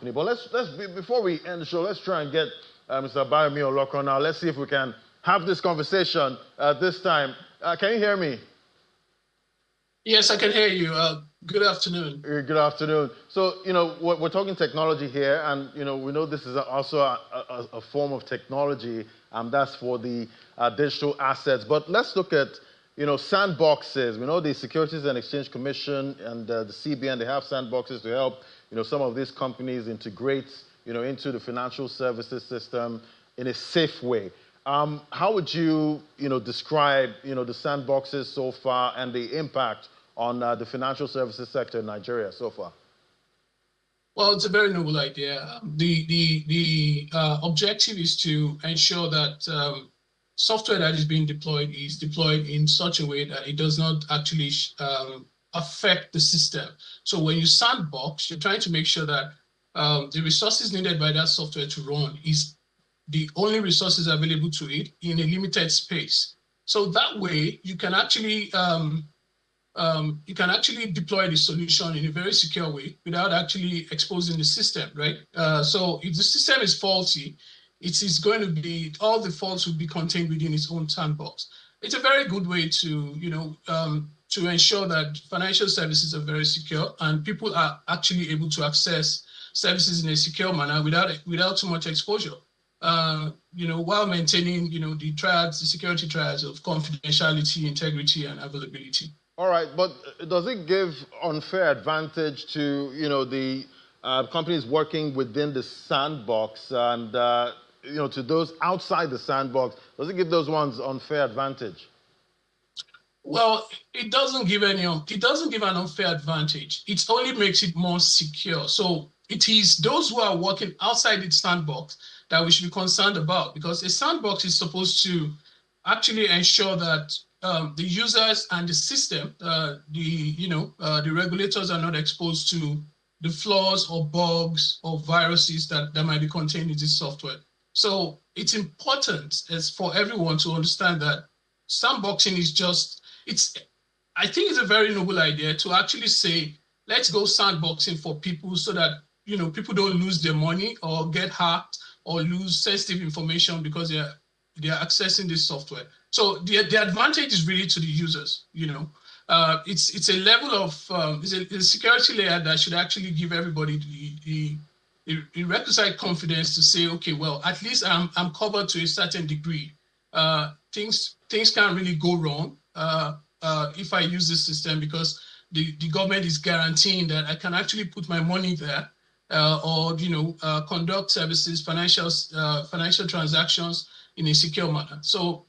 company. But before we end the show, let's try and get Mr. Abayomi Olokun now. Let's see if we can have this conversation this time. Can you hear me? Yes, I can hear you. Good afternoon. Good afternoon. So, we're talking technology here, and, we know this is also a form of technology, and that's for the digital assets. But let's look at, sandboxes. We know the Securities and Exchange Commission and the CBN, they have sandboxes to help, some of these companies integrate, into the financial services system in a safe way. How would you, describe, the sandboxes so far and the impact on the financial services sector in Nigeria so far? Well, it's a very noble idea. The objective is to ensure that software that is being deployed is deployed in such a way that it does not actually affect the system. So when you sandbox, you're trying to make sure that the resources needed by that software to run is the only resources available to it in a limited space. So that way you can actually deploy the solution in a very secure way without actually exposing the system, right? So if the system is faulty, it is going to be, all the faults will be contained within its own sandbox. It's a very good way to, to ensure that financial services are very secure and people are actually able to access services in a secure manner without too much exposure. While maintaining, the security triads of confidentiality, integrity, and availability. All right, but does it give unfair advantage to, the companies working within the sandbox and, to those outside the sandbox? Does it give those ones unfair advantage? Well, it doesn't give an unfair advantage. It only makes it more secure. So it is those who are working outside the sandbox that we should be concerned about, because a sandbox is supposed to actually ensure that the users and the system, the regulators are not exposed to the flaws or bugs or viruses that might be contained in this software. So it's important for everyone to understand that sandboxing is I think it's a very noble idea to actually say, let's go sandboxing for people so that, people don't lose their money or get hacked or lose sensitive information because they are accessing this software. So the advantage is really to the users. It's a level of it's a security layer that should actually give everybody the requisite confidence to say, okay, well, at least I'm covered to a certain degree. Things can't really go wrong if I use this system, because the government is guaranteeing that I can actually put my money there. Or conduct services, financial transactions in a secure manner. So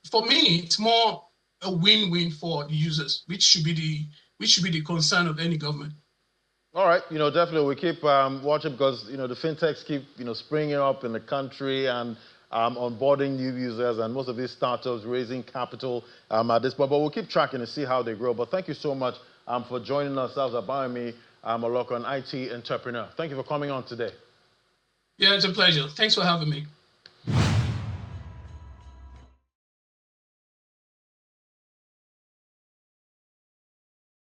for me, it's more a win-win for the users, which should be the concern of any government. All right, definitely we keep watching, because the fintechs keep springing up in the country and onboarding new users, and most of these startups raising capital at this point. But we'll keep tracking and see how they grow. But thank you so much for joining us. That was Abayomi Olokun, an IT entrepreneur. Thank you for coming on today. Yeah, it's a pleasure. Thanks for having me.